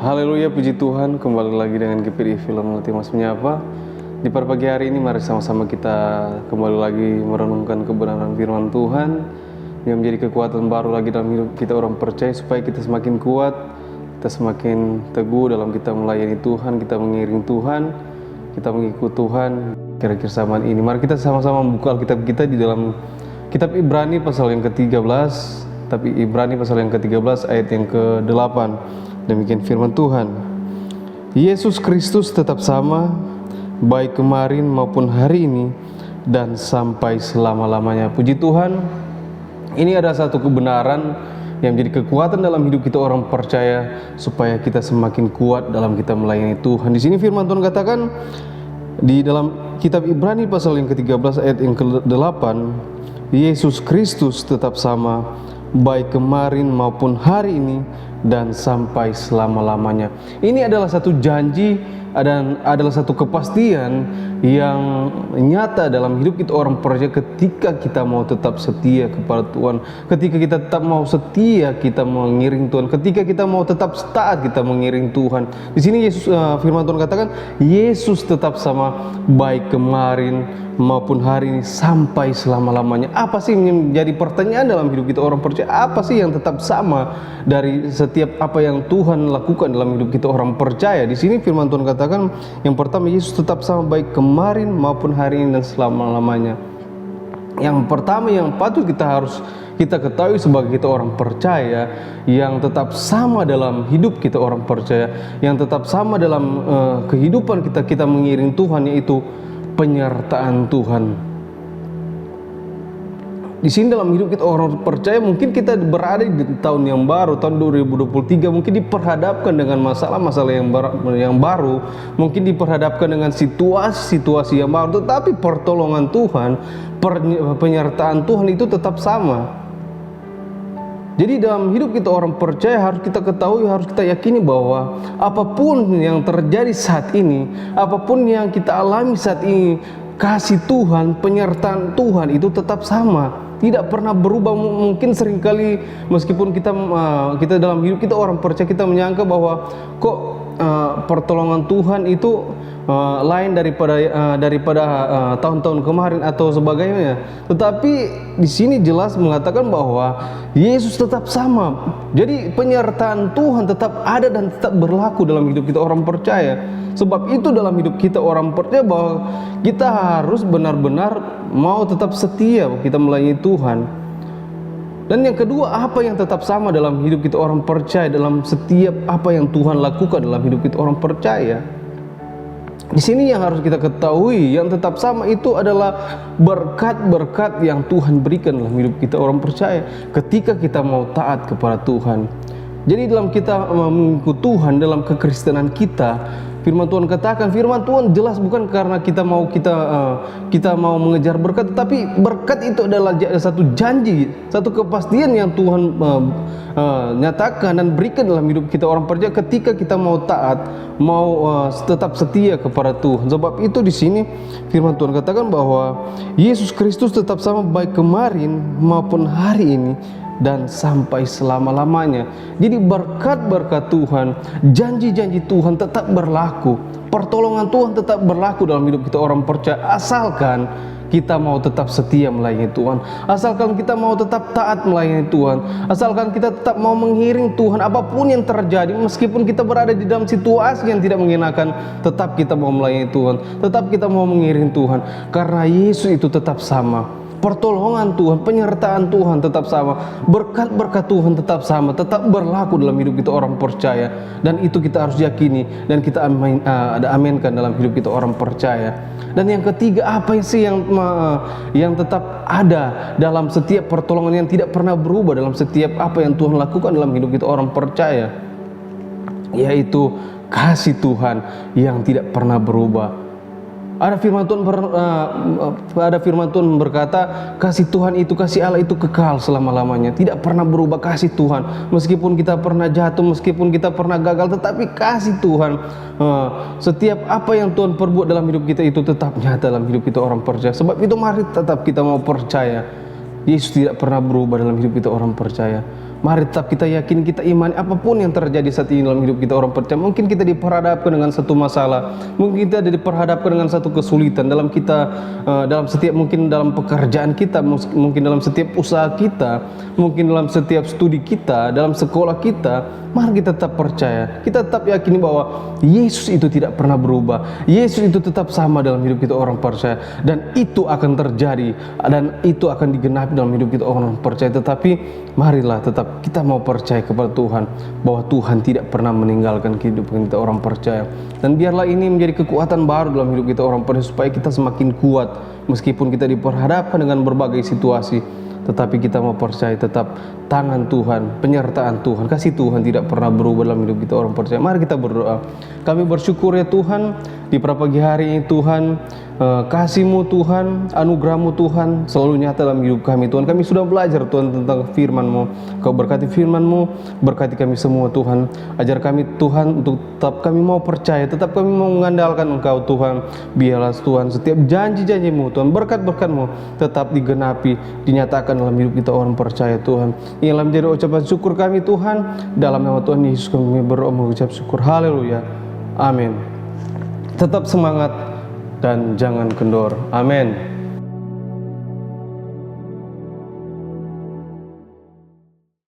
Haleluya, puji Tuhan, kembali lagi dengan GPD Film Ultima Menyapa. Di pada pagi hari ini mari sama-sama kita kembali lagi merenungkan kebenaran firman Tuhan yang menjadi kekuatan baru lagi dalam hidup kita orang percaya, supaya kita semakin kuat, kita semakin teguh dalam kita melayani Tuhan, kita mengiring Tuhan, kita mengikut Tuhan. Kira-kira zaman ini mari kita sama-sama membuka Alkitab kita di dalam kitab Ibrani pasal yang ke-13, tapi Ibrani pasal yang ke-13 ayat yang ke-8. Demikian firman Tuhan. Yesus Kristus tetap sama, baik kemarin maupun hari ini dan sampai selama-lamanya. Puji Tuhan, ini ada satu kebenaran yang menjadi kekuatan dalam hidup kita orang percaya, supaya kita semakin kuat dalam kita melayani Tuhan. Di sini firman Tuhan katakan di dalam kitab Ibrani pasal yang ke-13 ayat yang ke-8, Yesus Kristus tetap sama, baik kemarin maupun hari ini dan sampai selama-lamanya. Ini adalah satu janji dan adalah satu kepastian yang nyata dalam hidup kita orang percaya, ketika kita mau tetap setia kepada Tuhan, ketika kita tetap mau setia kita mengiring Tuhan, ketika kita mau tetap taat kita mengiring Tuhan. Di sini Yesus firman Tuhan katakan Yesus tetap sama, baik kemarin maupun hari ini sampai selama-lamanya. Apa sih yang menjadi pertanyaan dalam hidup kita orang percaya? Apa sih yang tetap sama dari setiap apa yang Tuhan lakukan dalam hidup kita orang percaya? Di sini firman Tuhan katakan yang pertama, Yesus tetap sama baik kemarin maupun hari ini dan selama-lamanya. Yang pertama yang patut kita ketahui sebagai kita orang percaya, yang tetap sama dalam hidup kita orang percaya, yang tetap sama dalam kehidupan kita mengiring Tuhan, yaitu penyertaan Tuhan. Di sini dalam hidup kita orang percaya, mungkin kita berada di tahun yang baru, tahun 2023, mungkin diperhadapkan dengan masalah-masalah yang baru, mungkin diperhadapkan dengan situasi-situasi yang baru, tetapi pertolongan Tuhan, penyertaan Tuhan itu tetap sama. Jadi dalam hidup kita orang percaya harus kita ketahui, harus kita yakini bahwa apapun yang terjadi saat ini, apapun yang kita alami saat ini, kasih Tuhan, penyertaan Tuhan itu tetap sama, tidak pernah berubah. Mungkin seringkali meskipun kita dalam hidup kita orang percaya, kita menyangka bahwa kok pertolongan Tuhan itu lain daripada tahun-tahun kemarin atau sebagainya. Tetapi di sini jelas mengatakan bahwa Yesus tetap sama. Jadi penyertaan Tuhan tetap ada dan tetap berlaku dalam hidup kita orang percaya. Sebab itu dalam hidup kita orang percaya bahwa kita harus benar-benar mau tetap setia kita melayani Tuhan. Dan yang kedua, apa yang tetap sama dalam hidup kita orang percaya, dalam setiap apa yang Tuhan lakukan dalam hidup kita orang percaya. Di sini yang harus kita ketahui, yang tetap sama itu adalah berkat-berkat yang Tuhan berikan dalam hidup kita orang percaya ketika kita mau taat kepada Tuhan. Jadi dalam kita mengikut Tuhan, dalam kekristenan kita, firman Tuhan katakan, firman Tuhan jelas bukan karena kita mau mengejar berkat, tetapi berkat itu adalah satu janji, satu kepastian yang Tuhan nyatakan dan berikan dalam hidup kita orang percaya ketika kita mau taat, mau tetap setia kepada Tuhan. Sebab itu di sini firman Tuhan katakan bahwa Yesus Kristus tetap sama baik kemarin maupun hari ini dan sampai selama-lamanya. Jadi berkat-berkat Tuhan, janji-janji Tuhan tetap berlaku, pertolongan Tuhan tetap berlaku dalam hidup kita orang percaya, asalkan kita mau tetap setia melayani Tuhan, asalkan kita mau tetap taat melayani Tuhan, asalkan kita tetap mau mengiring Tuhan apapun yang terjadi. Meskipun kita berada di dalam situasi yang tidak mengenakan, tetap kita mau melayani Tuhan, tetap kita mau mengiring Tuhan, karena Yesus itu tetap sama. Pertolongan Tuhan, penyertaan Tuhan tetap sama, berkat-berkat Tuhan tetap sama, tetap berlaku dalam hidup kita orang percaya. Dan itu kita harus yakini dan kita aminkan dalam hidup kita orang percaya. Dan yang ketiga, apa sih yang tetap ada dalam setiap pertolongan, yang tidak pernah berubah dalam setiap apa yang Tuhan lakukan dalam hidup kita orang percaya, yaitu kasih Tuhan yang tidak pernah berubah. Ada firman Tuhan berkata, kasih Tuhan itu, kasih Allah itu kekal selama-lamanya, tidak pernah berubah kasih Tuhan. Meskipun kita pernah jatuh, meskipun kita pernah gagal, tetapi kasih Tuhan, setiap apa yang Tuhan perbuat dalam hidup kita itu tetap nyata dalam hidup kita orang percaya. Sebab itu mari tetap kita mau percaya, Yesus tidak pernah berubah dalam hidup kita orang percaya. Mari tetap kita yakin, kita imani apapun yang terjadi saat ini dalam hidup kita orang percaya. Mungkin kita diperhadapkan dengan satu masalah, mungkin kita diperhadapkan dengan satu kesulitan dalam kita, dalam setiap, mungkin dalam pekerjaan kita, mungkin dalam setiap usaha kita, mungkin dalam setiap studi kita, dalam sekolah kita. Mari kita tetap percaya, kita tetap yakini bahwa Yesus itu tidak pernah berubah. Yesus itu tetap sama dalam hidup kita orang percaya, dan itu akan terjadi dan itu akan digenapi dalam hidup kita orang percaya. Tetapi marilah tetap kita mau percaya kepada Tuhan, bahwa Tuhan tidak pernah meninggalkan kehidupan kita orang percaya. Dan biarlah ini menjadi kekuatan baru dalam hidup kita orang percaya, supaya kita semakin kuat meskipun kita diperhadapkan dengan berbagai situasi. Tetapi kita mau percaya tetap tangan Tuhan, penyertaan Tuhan, kasih Tuhan tidak pernah berubah dalam hidup kita orang percaya. Mari kita berdoa. Kami bersyukur ya Tuhan, di pagi hari ini Tuhan, kasih-Mu Tuhan, anugerah-Mu Tuhan selalu nyata dalam hidup kami Tuhan. Kami sudah belajar Tuhan tentang firman-Mu. Kau berkati firman-Mu, berkati kami semua Tuhan. Ajar kami Tuhan untuk tetap kami mau percaya, tetap kami mau mengandalkan Engkau Tuhan. Biarlah Tuhan setiap janji-janji-Mu Tuhan, berkat-berkat-Mu tetap digenapi, dinyatakan dalam hidup kita orang percaya Tuhan. Inilah menjadi ucapan syukur kami Tuhan. Dalam nama Tuhan Yesus kami berdoa mengucap syukur. Haleluya. Amin. Tetap semangat dan jangan kendor. Amin.